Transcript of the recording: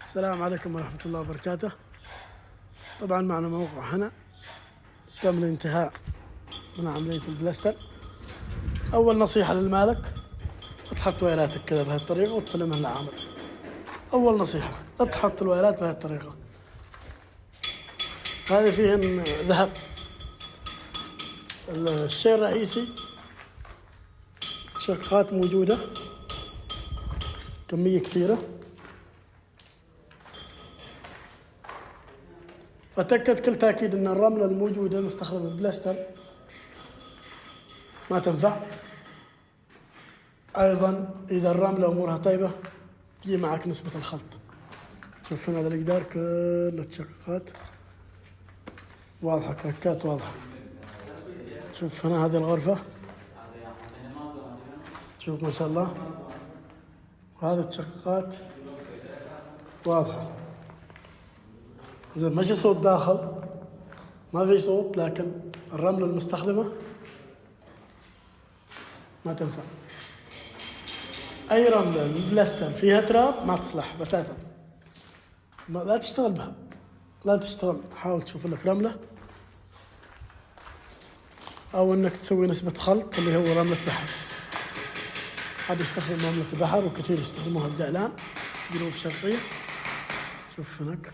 السلام عليكم ورحمة الله وبركاته. طبعا معنا موقع هنا تم الانتهاء من عملية البلاستر. أول نصيحة للمالك، تحط ويلاتك كذا بهالطريقة وتسلمها للعامل. أول نصيحة، لا تحط الويلات بهالطريقة، هذه فيهن ذهب. الشيء الرئيسي، شقات موجودة كمية كثيرة، فتأكد كل تأكيد أن الرملة الموجودة مستخدمة بالبلاستر ما تنفع. أيضا إذا الرملة أمورها طيبة تجي معك نسبة الخلط. شوف هنا هذا الجدار كله شقات واضحة، كركات واضحة. شوف هنا هذه الغرفة، شوف ما شاء الله، وهذه الشقات واضحة. زين ماشي صوت داخل، ما في صوت، لكن الرملة المستخدمة ما تنفع. أي رملة البلاستر فيها تراب ما تصلح بتاتا، لا تشتغل بها، لا تشتغل. حاول تشوف لك رملة أو إنك تسوي نسبة خلط اللي هو رملة بحر. حد يستخدم رملة بحر وكثير يستخدموها الجعلان جنوب شرقية. شوف هناك